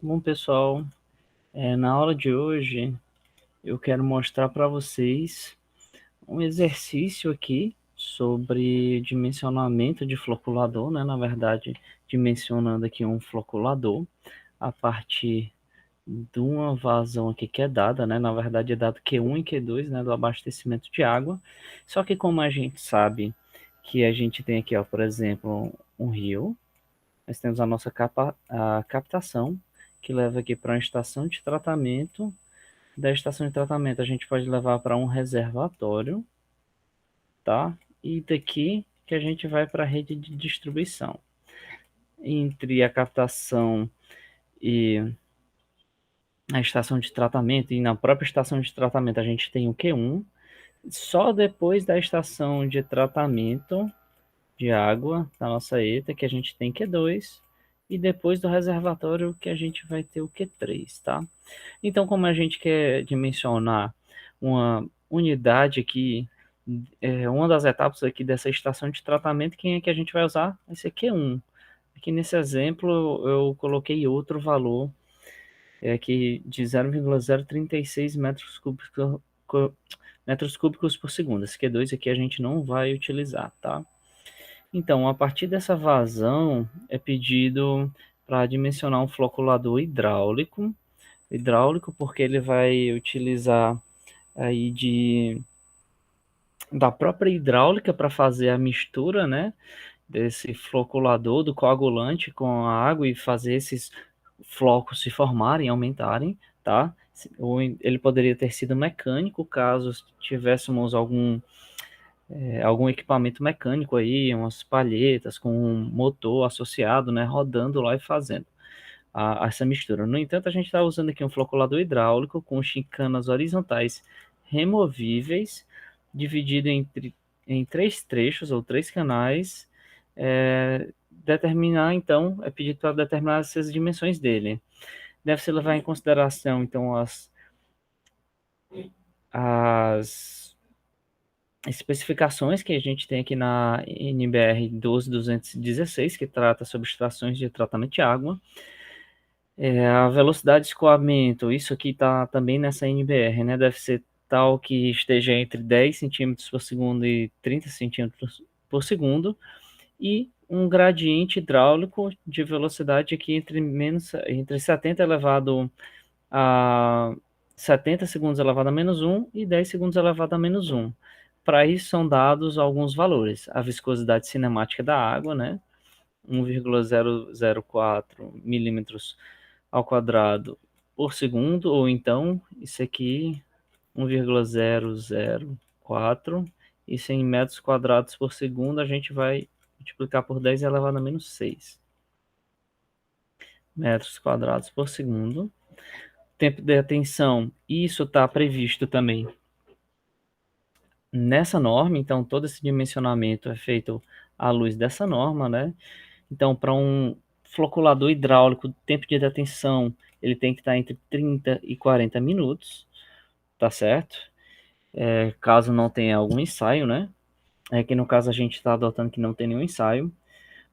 Bom, pessoal, na aula de hoje eu quero mostrar para vocês um exercício aqui sobre dimensionamento de floculador, né? Na verdade, dimensionando aqui um floculador a partir de uma vazão aqui que é dada, né? Na verdade, é dado Q1 e Q2, né? Do abastecimento de água. Só que como a gente sabe que a gente tem aqui, ó, por exemplo, um rio, nós temos a nossa a captação, que leva aqui para uma estação de tratamento. Da estação de tratamento, a gente pode levar para um reservatório, tá? E daqui que a gente vai para a rede de distribuição. Entre a captação e a estação de tratamento, e na própria estação de tratamento, a gente tem o Q1. Só depois da estação de tratamento de água da nossa ETA que a gente tem Q2. E depois do reservatório que a gente vai ter o Q3, tá? Então, como a gente quer dimensionar uma unidade aqui, uma das etapas aqui dessa estação de tratamento, quem é que a gente vai usar? Vai ser Q1. Aqui nesse exemplo, eu coloquei outro valor, aqui de 0,036 metros cúbicos por segundo. Esse Q2 aqui a gente não vai utilizar, tá? Então, a partir dessa vazão, é pedido para dimensionar um floculador hidráulico, porque ele vai utilizar aí da própria hidráulica para fazer a mistura, né, desse floculador do coagulante com a água e fazer esses flocos se formarem, aumentarem, tá? Ou ele poderia ter sido mecânico, caso tivéssemos algum equipamento mecânico aí, umas palhetas com um motor associado, né, rodando lá e fazendo essa mistura. No entanto, a gente está usando aqui um floculador hidráulico com chicanas horizontais removíveis, dividido em três trechos ou três canais. Determinar, então, é pedido para determinar essas dimensões dele. Deve-se levar em consideração, então, as especificações que a gente tem aqui na NBR 12216, que trata sobre estações de tratamento de água. A velocidade de escoamento, isso aqui está também nessa NBR, né? Deve ser tal que esteja entre 10 centímetros por segundo e 30 centímetros por segundo. E um gradiente hidráulico de velocidade aqui entre 70 elevado a 70 segundos elevado a menos 1 e 10 segundos elevado a menos 1. Para isso são dados alguns valores. A viscosidade cinemática da água, né? 1,004 milímetros ao quadrado por segundo, ou então isso aqui 1,004, isso em metros quadrados por segundo, a gente vai multiplicar por 10 elevado a menos 6 metros quadrados por segundo. Tempo de atenção, isso está previsto também nessa norma, então todo esse dimensionamento é feito à luz dessa norma, né? Então, para um floculador hidráulico, o tempo de detenção ele tem que estar entre 30 e 40 minutos, tá certo? Caso não tenha algum ensaio, né? Que no caso a gente está adotando que não tem nenhum ensaio.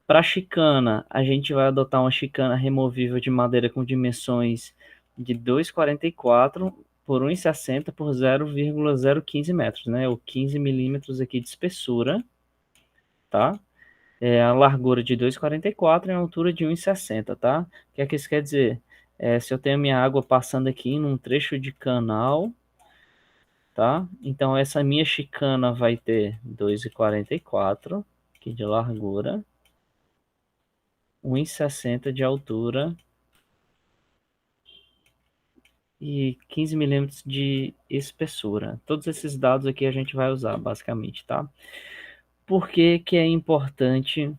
Para a chicana, a gente vai adotar uma chicana removível de madeira com dimensões de 2,44 por 1,60 por 0,015 metros, né? Ou 15 milímetros aqui de espessura, tá? A largura de 2,44 e a altura de 1,60, tá? O que é que isso quer dizer? Se eu tenho minha água passando aqui num trecho de canal, tá? Então essa minha chicana vai ter 2,44 aqui de largura, 1,60 de altura e 15 milímetros de espessura. Todos esses dados aqui a gente vai usar, basicamente, tá? Por que que é importante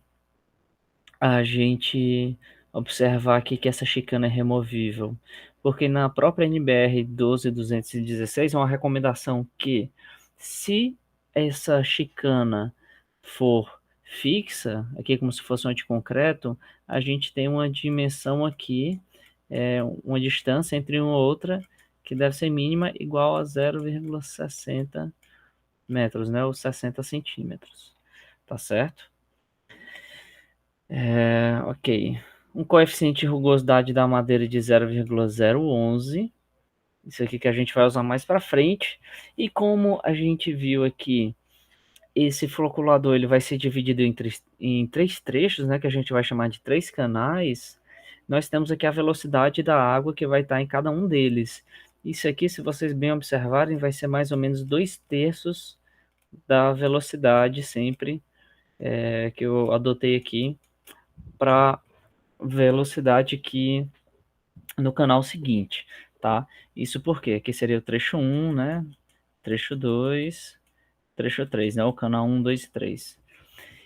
a gente observar aqui que essa chicana é removível? Porque na própria NBR 12216 é uma recomendação que, se essa chicana for fixa, aqui como se fosse um anticoncreto, a gente tem uma dimensão aqui, uma distância entre uma e outra, que deve ser mínima igual a 0,60 metros, né, ou 60 centímetros, tá certo? Ok. um coeficiente de rugosidade da madeira de 0,011. Isso aqui que a gente vai usar mais para frente. E como a gente viu aqui, esse floculador ele vai ser dividido em três trechos, né, que a gente vai chamar de três canais. Nós temos aqui a velocidade da água que vai estar em cada um deles. Isso aqui, se vocês bem observarem, vai ser mais ou menos 2/3 da velocidade sempre que eu adotei aqui para velocidade aqui no canal seguinte, tá? Isso porque aqui seria o trecho 1, né? Trecho 2, trecho 3, né? O canal 1, 2 e 3.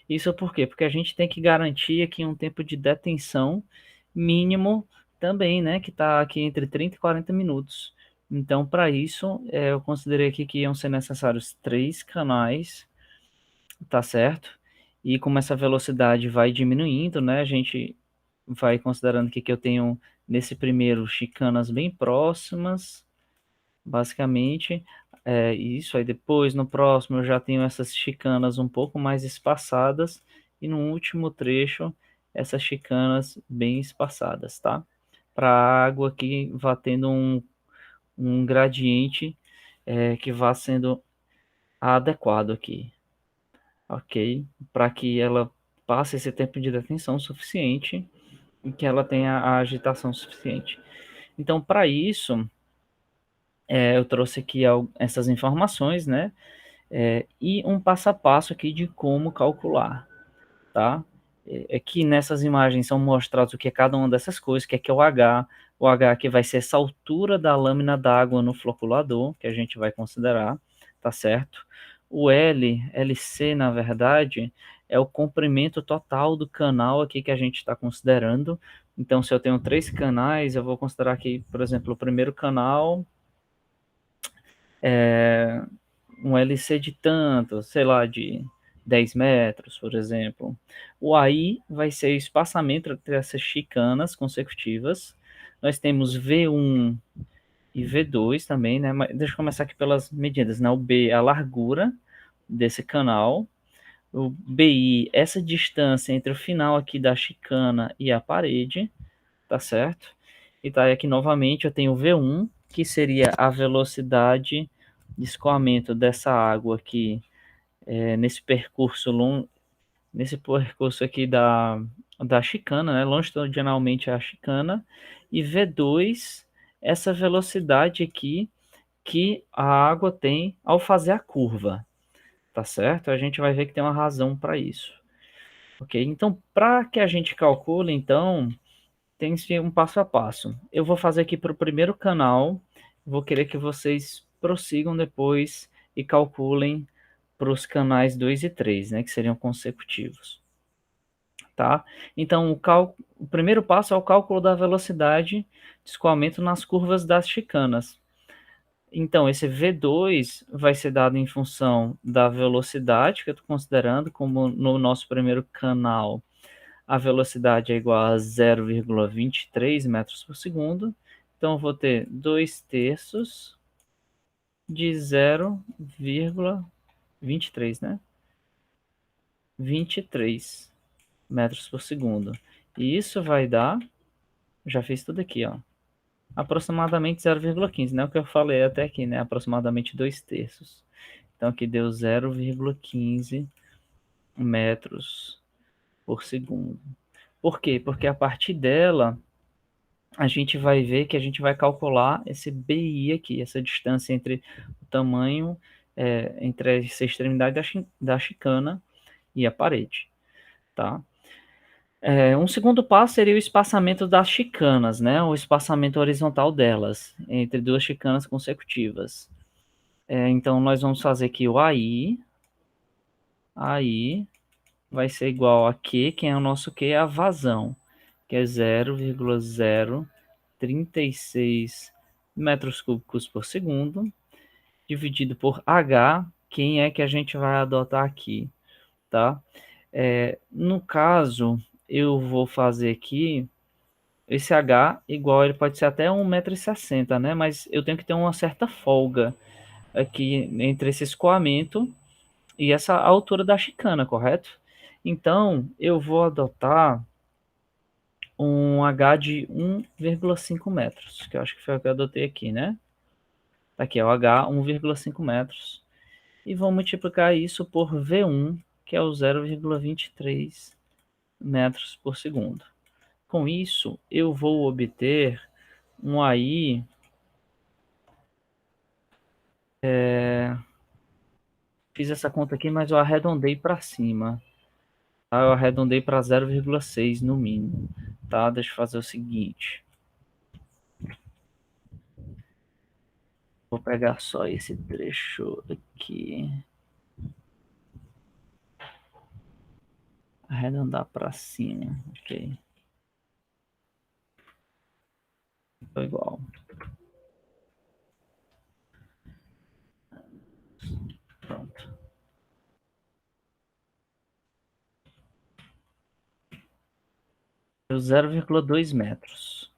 Isso por quê? Porque a gente tem que garantir aqui um tempo de detenção mínimo também, né? Que está aqui entre 30 e 40 minutos. Então, para isso, eu considerei aqui que iam ser necessários 3 canais, tá certo? E como essa velocidade vai diminuindo, né? A gente vai considerando que eu tenho nesse primeiro chicanas bem próximas, basicamente. Isso aí depois, no próximo, eu já tenho essas chicanas um pouco mais espaçadas. E no último trecho, essas chicanas bem espaçadas, tá? Para a água que vá tendo um gradiente que vá sendo adequado aqui, ok? Para que ela passe esse tempo de detenção suficiente e que ela tenha a agitação suficiente. Então, para isso, eu trouxe aqui essas informações, né? E um passo a passo aqui de como calcular, tá? Aqui nessas imagens são mostrados o que é cada uma dessas coisas, que é o H que vai ser essa altura da lâmina d'água no floculador, que a gente vai considerar, tá certo? O LC, na verdade, é o comprimento total do canal aqui que a gente está considerando. Então, se eu tenho 3 canais, eu vou considerar aqui, por exemplo, o primeiro canal um LC de tanto, sei lá, de 10 metros, por exemplo. O AI vai ser o espaçamento entre essas chicanas consecutivas. Nós temos V1 e V2 também, né? Mas deixa eu começar aqui pelas medidas, né? O B, a largura desse canal. O BI, essa distância entre o final aqui da chicana e a parede, tá certo? E tá aqui novamente, eu tenho o V1, que seria a velocidade de escoamento dessa água aqui nesse percurso aqui da chicana, né? Longitudinalmente a chicana, e V2, essa velocidade aqui que a água tem ao fazer a curva, tá certo? A gente vai ver que tem uma razão para isso. Ok? Então, para que a gente calcule, então, tem que ser um passo a passo. Eu vou fazer aqui para o primeiro canal, vou querer que vocês prossigam depois e calculem para os canais 2 e 3, né, que seriam consecutivos, tá? Então, o primeiro passo é o cálculo da velocidade de escoamento nas curvas das chicanas. Então, esse V2 vai ser dado em função da velocidade que eu estou considerando, como no nosso primeiro canal, a velocidade é igual a 0,23 metros por segundo. Então, eu vou ter 2/3 de 0,23, né? 23 metros por segundo. E isso vai dar, já fiz tudo aqui, ó, aproximadamente 0,15, né? O que eu falei até aqui, né? Aproximadamente 2/3. Então, aqui deu 0,15 metros por segundo. Por quê? Porque a partir dela, a gente vai ver que a gente vai calcular esse BI aqui, essa distância entre o tamanho, entre essa extremidade da chicana e a parede, tá? Um segundo passo seria o espaçamento das chicanas, né? O espaçamento horizontal delas, entre duas chicanas consecutivas. Então, nós vamos fazer aqui o AI vai ser igual a Q, quem é o nosso Q? É a vazão, que é 0,036 metros cúbicos por segundo, dividido por H, quem é que a gente vai adotar aqui, tá? No caso, eu vou fazer aqui esse H igual, ele pode ser até 1,60 m, né? Mas eu tenho que ter uma certa folga aqui entre esse escoamento e essa altura da chicana, correto? Então, eu vou adotar um H de 1,5 metros, que eu acho que foi o que eu adotei aqui, né? Tá aqui é o H, 1,5 metros. E vou multiplicar isso por V1, que é o 0,23 metros por segundo. Com isso, eu vou obter um AI. Fiz essa conta aqui, mas eu arredondei para cima. Tá? Eu arredondei para 0,6 no mínimo. Tá? Deixa eu fazer o seguinte. Vou pegar só esse trecho aqui. Arredondar para cima. Ok. Ficou igual. Pronto. 0,2 metros.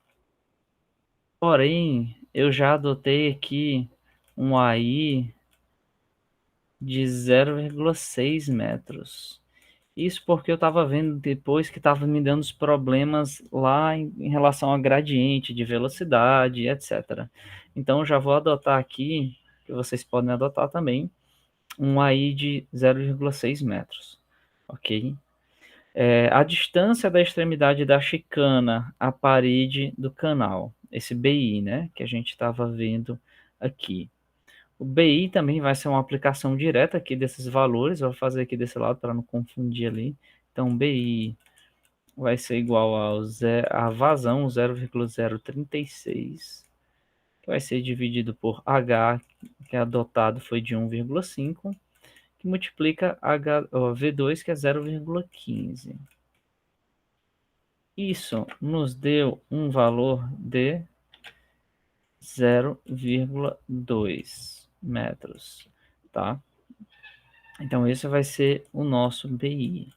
Porém, eu já adotei aqui um AI de 0,6 metros. Isso porque eu estava vendo depois que estava me dando os problemas lá em relação a gradiente de velocidade, etc. Então, já vou adotar aqui, que vocês podem adotar também, um AI de 0,6 metros. Ok? A distância da extremidade da chicana à parede do canal, esse BI, né, que a gente estava vendo aqui. O BI também vai ser uma aplicação direta aqui desses valores, eu vou fazer aqui desse lado para não confundir ali. Então, BI vai ser igual a vazão 0,036, que vai ser dividido por H, que é adotado foi de 1,5, que multiplica V2, que é 0,15. Isso nos deu um valor de 0,2 metros, tá? Então, esse vai ser o nosso BI.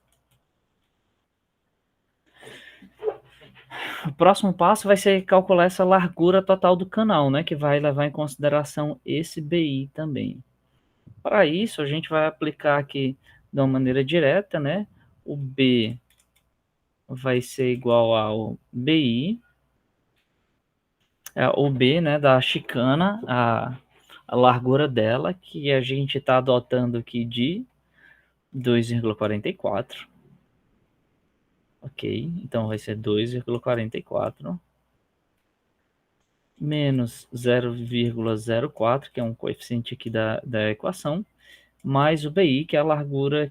O próximo passo vai ser calcular essa largura total do canal, né? Que vai levar em consideração esse BI também. Para isso, a gente vai aplicar aqui de uma maneira direta, né? O B vai ser igual ao BI, o B, né, da chicana, a largura dela, que a gente está adotando aqui de 2,44. Ok, então vai ser 2,44 menos 0,04, que é um coeficiente aqui da equação, mais o BI, que é a largura,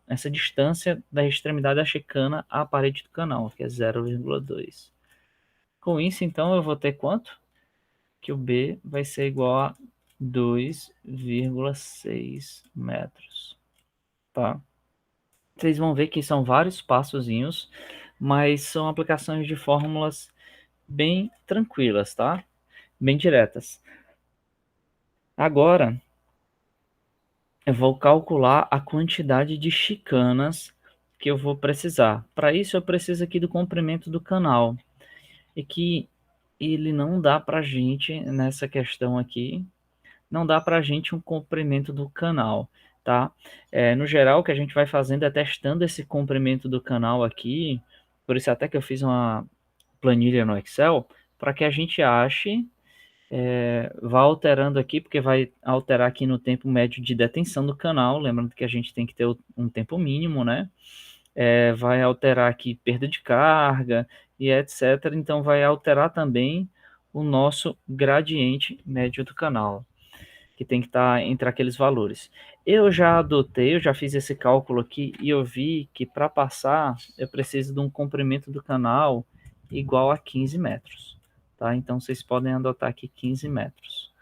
essa distância da extremidade da chicana à parede do canal, que é 0,2. Com isso, então, eu vou ter quanto? Que o B vai ser igual a 2,6 metros, tá? Vocês vão ver que são vários passozinhos, mas são aplicações de fórmulas bem tranquilas, tá? Bem diretas. Agora, eu vou calcular a quantidade de chicanas que eu vou precisar. Para isso, eu preciso aqui do comprimento do canal. E que ele não dá para gente, nessa questão aqui, não dá para a gente um comprimento do canal, tá? No geral, o que a gente vai fazendo é testando esse comprimento do canal aqui, por isso até que eu fiz uma planilha no Excel, para que a gente ache, vá alterando aqui, porque vai alterar aqui no tempo médio de detenção do canal, lembrando que a gente tem que ter um tempo mínimo, né? Vai alterar aqui perda de carga e etc. Então, vai alterar também o nosso gradiente médio do canal, que tem que estar entre aqueles valores. Eu já adotei, eu já fiz esse cálculo aqui e eu vi que para passar eu preciso de um comprimento do canal igual a 15 metros. Tá? Então vocês podem adotar aqui 15 metros.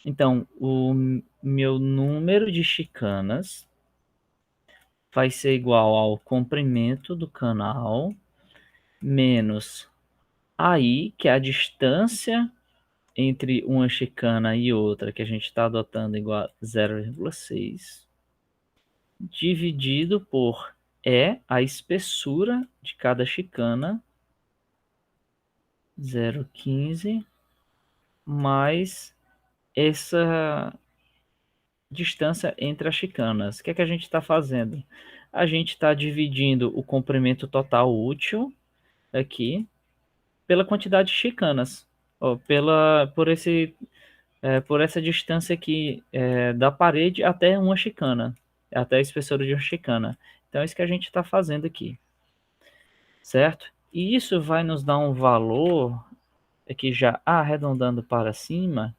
Então, o meu número de chicanas vai ser igual ao comprimento do canal menos AI, que é a distância entre uma chicana e outra, que a gente está adotando igual a 0,6, dividido por a espessura de cada chicana, 0,15, mais essa distância entre as chicanas. O que é que a gente está fazendo? A gente está dividindo o comprimento total útil aqui pela quantidade de chicanas, ó, por essa distância aqui da parede até uma chicana, até a espessura de uma chicana. Então é isso que a gente está fazendo aqui, certo? E isso vai nos dar um valor, aqui já arredondando para cima,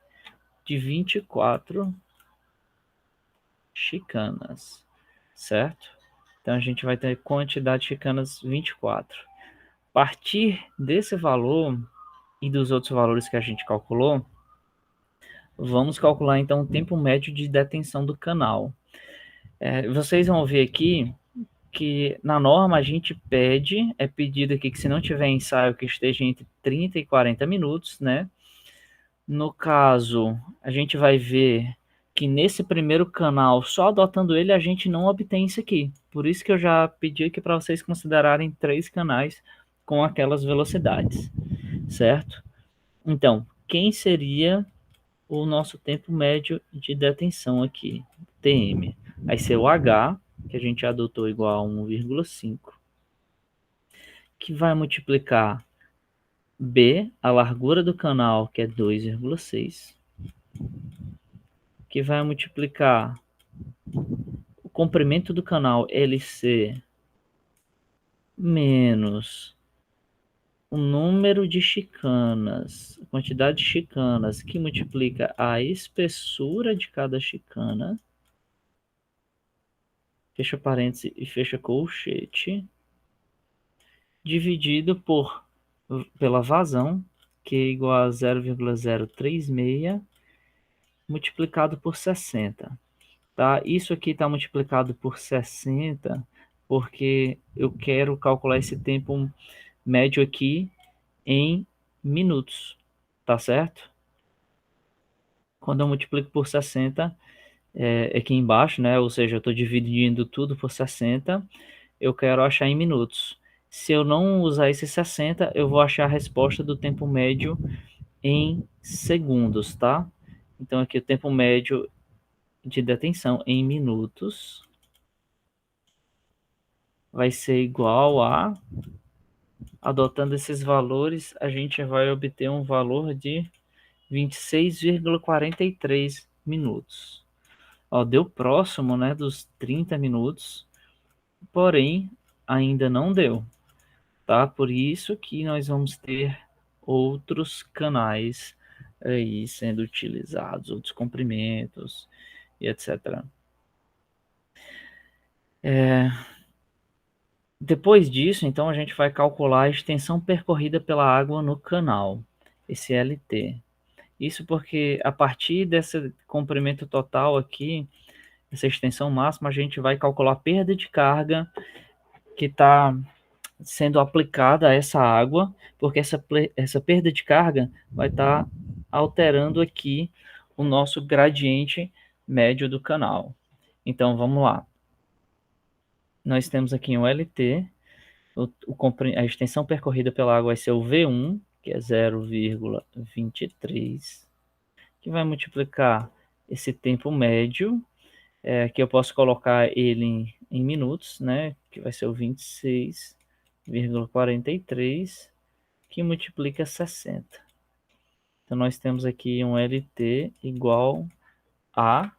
de 24 chicanas, certo? Então a gente vai ter quantidade de chicanas 24. A partir desse valor e dos outros valores que a gente calculou, vamos calcular então o tempo médio de detenção do canal. Vocês vão ver aqui que na norma a gente é pedido aqui que se não tiver ensaio que esteja entre 30 e 40 minutos, né? No caso, a gente vai ver que nesse primeiro canal, só adotando ele, a gente não obtém isso aqui. Por isso que eu já pedi aqui para vocês considerarem 3 canais com aquelas velocidades, certo? Então, quem seria o nosso tempo médio de detenção aqui? TM. Vai ser o H, que a gente adotou igual a 1,5, que vai multiplicar B, a largura do canal, que é 2,6, que vai multiplicar o comprimento do canal LC menos o número de chicanas, a quantidade de chicanas, que multiplica a espessura de cada chicana, fecha parênteses e fecha colchete, dividido pela vazão, que é igual a 0,036, multiplicado por 60. Tá? Isso aqui está multiplicado por 60, porque eu quero calcular esse tempo médio aqui em minutos, tá certo? Quando eu multiplico por 60, aqui embaixo, né? Ou seja, eu estou dividindo tudo por 60, eu quero achar em minutos. Se eu não usar esse 60, eu vou achar a resposta do tempo médio em segundos, tá? Então aqui o tempo médio de detenção em minutos vai ser igual a, adotando esses valores, a gente vai obter um valor de 26,43 minutos. Ó, deu próximo, né, dos 30 minutos, porém ainda não deu, tá? Por isso que nós vamos ter outros canais aí sendo utilizados, outros comprimentos e etc. Depois disso, então, a gente vai calcular a extensão percorrida pela água no canal, esse LT. Isso porque a partir desse comprimento total aqui, essa extensão máxima, a gente vai calcular a perda de carga que está sendo aplicada a essa água, porque essa perda de carga vai estar alterando aqui o nosso gradiente médio do canal. Então, vamos lá. Nós temos aqui um LT, a extensão percorrida pela água vai ser o V1, que é 0,23, que vai multiplicar esse tempo médio, que eu posso colocar ele em minutos, né, que vai ser o 26,43, que multiplica 60. Então, nós temos aqui um LT igual a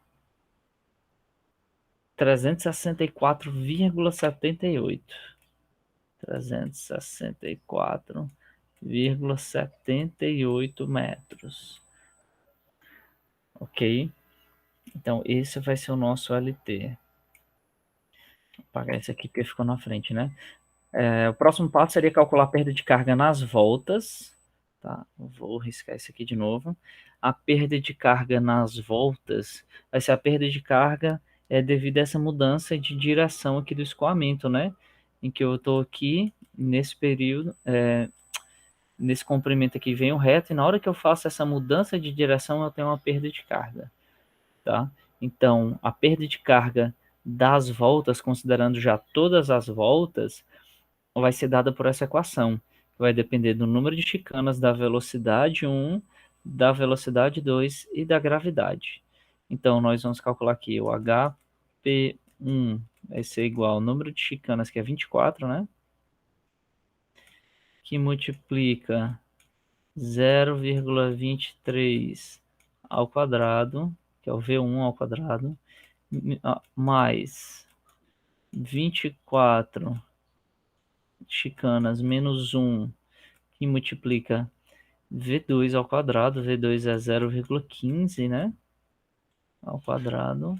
364,78. 364,78 metros. Ok? Então, esse vai ser o nosso LT. Vou apagar esse aqui porque ficou na frente, né? O próximo passo seria calcular a perda de carga nas voltas. Tá? Vou riscar esse aqui de novo. A perda de carga nas voltas vai ser a perda de carga devido a essa mudança de direção aqui do escoamento, né? Em que eu estou aqui nesse período, nesse comprimento aqui vem o reto, e na hora que eu faço essa mudança de direção, eu tenho uma perda de carga, tá? Então, a perda de carga das voltas, considerando já todas as voltas, vai ser dada por essa equação, que vai depender do número de chicanas, da velocidade 1, da velocidade 2 e da gravidade. Então, nós vamos calcular aqui o HP1 vai ser igual ao número de chicanas, que é 24, né? que multiplica 0,23 ao quadrado, que é o V1 ao quadrado, mais 24 chicanas menos 1, que multiplica V2 ao quadrado. V2 é 0,15, né? Ao quadrado,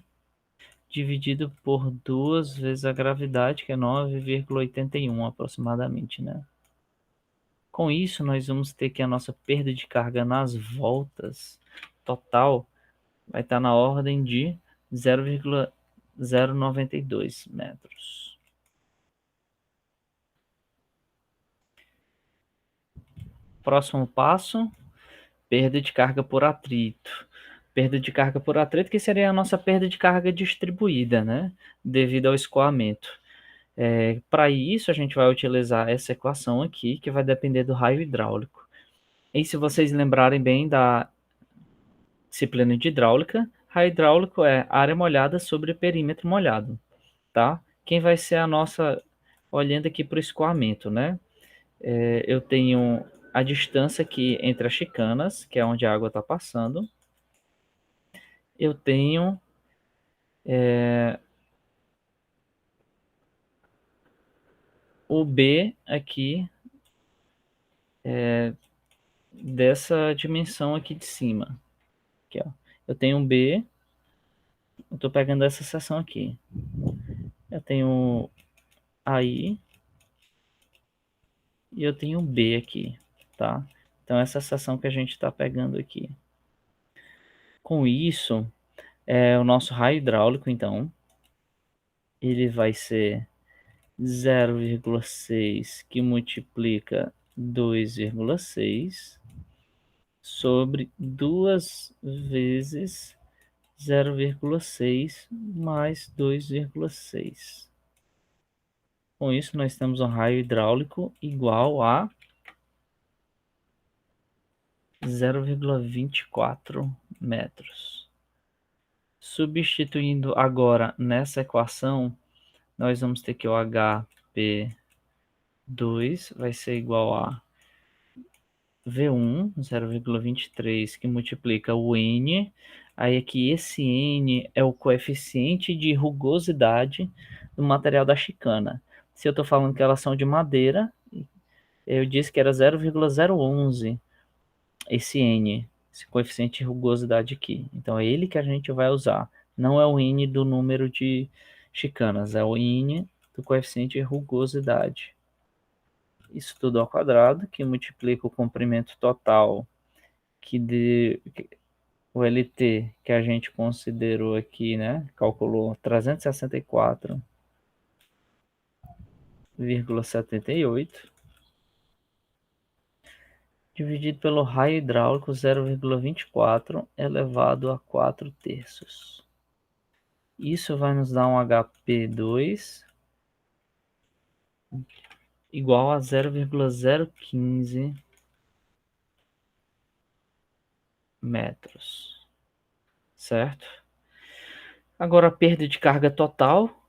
dividido por 2 vezes a gravidade, que é 9,81 aproximadamente, né? Com isso, nós vamos ter que a nossa perda de carga nas voltas total vai estar na ordem de 0,092 metros. Próximo passo, perda de carga por atrito. Perda de carga por atrito, que seria a nossa perda de carga distribuída, né? Devido ao escoamento. Para isso, a gente vai utilizar essa equação aqui, que vai depender do raio hidráulico. E se vocês lembrarem bem da disciplina de hidráulica, raio hidráulico é área molhada sobre perímetro molhado, tá? Quem vai ser a nossa, olhando aqui para o escoamento, né? Eu tenho a distância aqui entre as chicanas, que é onde a água está passando. Eu tenho o B aqui, dessa dimensão aqui de cima. Aqui, ó. Eu tenho um B, eu estou pegando essa seção aqui. Eu tenho aí e eu tenho um B aqui, tá? Então, essa seção que a gente está pegando aqui. Com isso, o nosso raio hidráulico, então, ele vai ser 0,6 que multiplica 2,6 sobre 2 vezes 0,6 mais 2,6. Com isso, nós temos um raio hidráulico igual a 0,24 metros. Substituindo agora nessa equação, nós vamos ter que o HP2 vai ser igual a V1, 0,23, que multiplica o N. Aí aqui esse N é o coeficiente de rugosidade do material da chicana. Se eu estou falando que elas são de madeira, eu disse que era 0,011 esse N, esse coeficiente de rugosidade aqui. Então é ele que a gente vai usar. Não é o N do número de chicanas, é o N do coeficiente de rugosidade. Isso tudo ao quadrado, que multiplica o comprimento total o LT que a gente considerou aqui, né? Calculou 364,78 dividido pelo raio hidráulico 0,24 elevado a 4 terços. Isso vai nos dar um HP2 igual a 0,015 metros, certo? Agora a perda de carga total,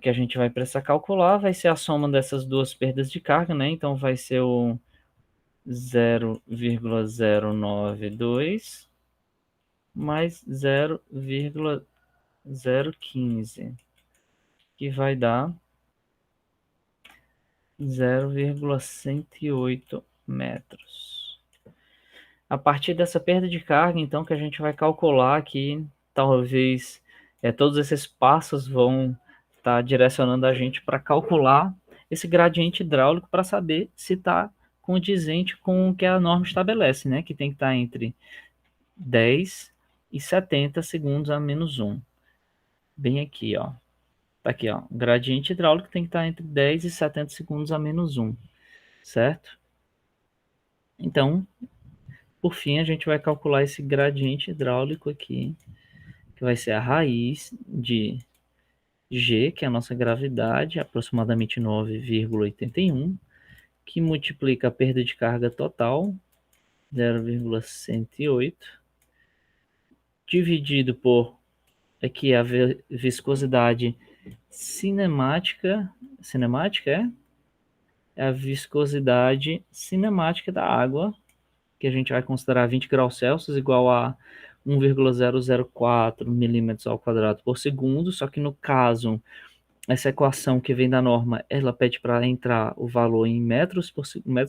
que a gente vai precisar calcular, vai ser a soma dessas duas perdas de carga, né? Então vai ser o 0,092 mais 0,015, que vai dar 0,108 metros. A partir dessa perda de carga, então, que a gente vai calcular aqui, talvez todos esses passos vão estar direcionando a gente para calcular esse gradiente hidráulico para saber se está condizente com o que a norma estabelece, né? Que tem que estar entre 10 e 70 segundos a menos 1. Bem aqui, ó. Tá aqui, ó. O gradiente hidráulico tem que estar entre 10 e 70 segundos a menos 1, certo? Então, por fim, a gente vai calcular esse gradiente hidráulico aqui, que vai ser a raiz de G, que é a nossa gravidade, aproximadamente 9,81, que multiplica a perda de carga total, 0,108, dividido por aqui a viscosidade cinemática é é a viscosidade cinemática da água, que a gente vai considerar 20 graus Celsius igual a 1,004 milímetros ao quadrado por segundo, só que no caso, essa equação que vem da norma, ela pede para entrar o valor em metros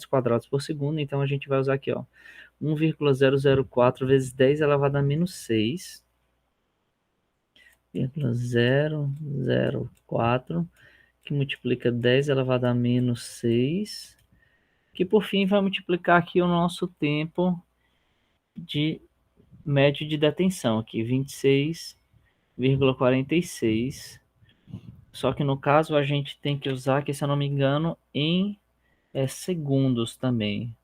quadrados por segundo, então a gente vai usar aqui, ó, 1,004 vezes 10 elevado a menos 6, 0,004, que multiplica 10 elevado a menos 6, que por fim vai multiplicar aqui o nosso tempo de médio de detenção, aqui 26,46. Só que no caso a gente tem que usar, aqui, se eu não me engano, em segundos também.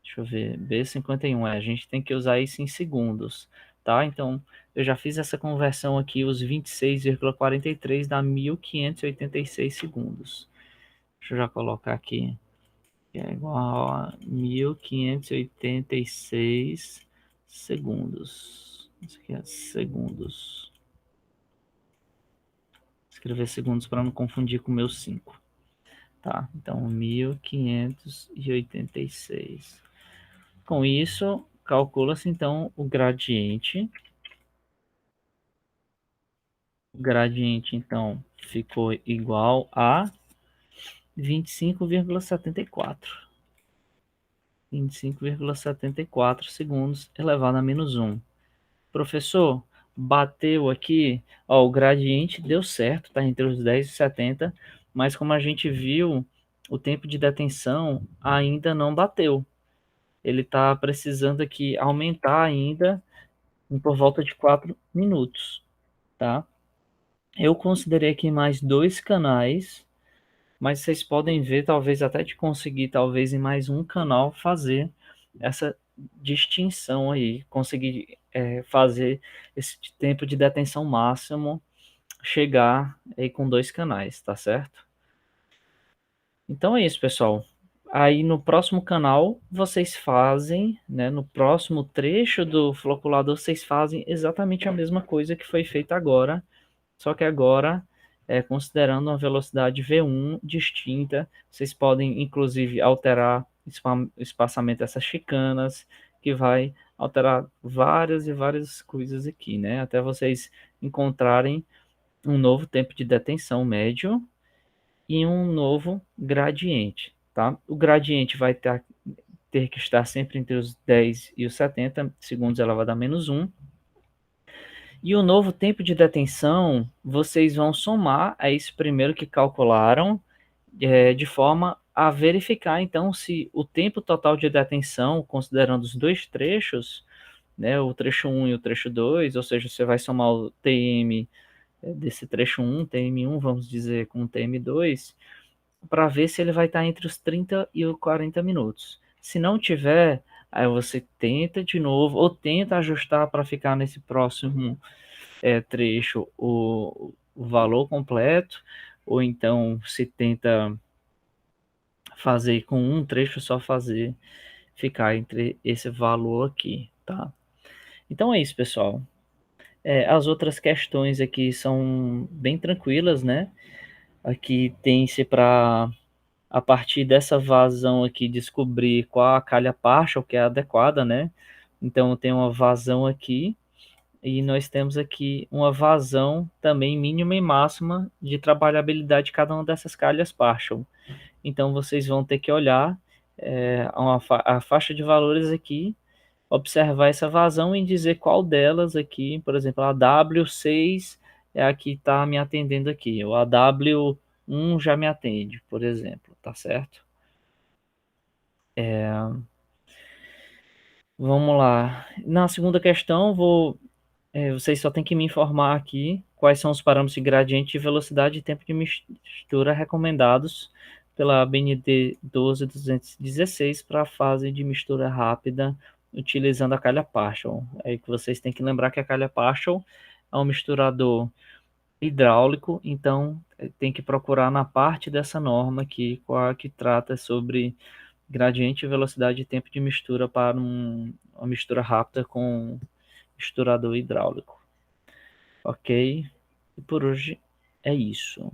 Deixa eu ver, B51, a gente tem que usar isso em segundos, tá? Então, eu já fiz essa conversão aqui, os 26,43 dá 1.586 segundos. Deixa eu já colocar aqui, que é igual a 1.586 segundos. Isso aqui é segundos. Escrever segundos para não confundir com o meu 5. Tá, então 1.586. Com isso, calcula-se então o gradiente. O gradiente, então, ficou igual a 25,74. 25,74 segundos elevado a menos 1. Professor, bateu aqui, ó, o gradiente deu certo, tá entre os 10 e 70, mas como a gente viu, o tempo de detenção ainda não bateu. Ele está precisando aqui aumentar ainda por volta de 4 minutos, tá? Eu considerei aqui mais 2 canais, mas vocês podem ver, talvez até de conseguir, talvez em mais um canal, fazer essa distinção aí, conseguir fazer esse tempo de detenção máximo chegar aí com 2 canais, tá certo? Então é isso, pessoal. Aí no próximo canal vocês fazem, né, no próximo trecho do floculador vocês fazem exatamente a mesma coisa que foi feita agora, só que agora considerando uma velocidade V1 distinta. Vocês podem inclusive alterar o espaçamento dessas chicanas, que vai alterar várias e várias coisas aqui, né, até vocês encontrarem um novo tempo de detenção médio e um novo gradiente, tá? O gradiente vai ter que estar sempre entre os 10 e os 70 segundos elevado a menos 1. E o novo tempo de detenção, vocês vão somar a esse primeiro que calcularam, de forma a verificar, então, se o tempo total de detenção, considerando os dois trechos, né, o trecho 1 e o trecho 2, ou seja, você vai somar o TM desse trecho 1, TM1, vamos dizer, com o TM2, para ver se ele vai estar entre os 30 e os 40 minutos. Se não tiver, aí você tenta de novo, ou tenta ajustar para ficar nesse próximo trecho o valor completo, ou então se tenta fazer com um trecho só, fazer ficar entre esse valor aqui, tá? Então é isso, pessoal. As outras questões aqui são bem tranquilas, né? Aqui tem-se para, a partir dessa vazão aqui, descobrir qual a calha partial que é adequada, né? Então tem uma vazão aqui, e nós temos aqui uma vazão também mínima e máxima de trabalhabilidade de cada uma dessas calhas partial. Então vocês vão ter que olhar a faixa de valores aqui, observar essa vazão e dizer qual delas aqui, por exemplo, a W6 é a que está me atendendo aqui, ou a W1 já me atende, por exemplo, tá certo? Vamos lá. Na segunda questão, vocês só têm que me informar aqui quais são os parâmetros de gradiente de velocidade e tempo de mistura recomendados pela ABNT 12216 para a fase de mistura rápida utilizando a calha partial. É que vocês têm que lembrar que a calha partial é um misturador hidráulico, então tem que procurar na parte dessa norma aqui, qual a que trata sobre gradiente, velocidade e tempo de mistura para uma mistura rápida com misturador hidráulico. Ok? E por hoje é isso.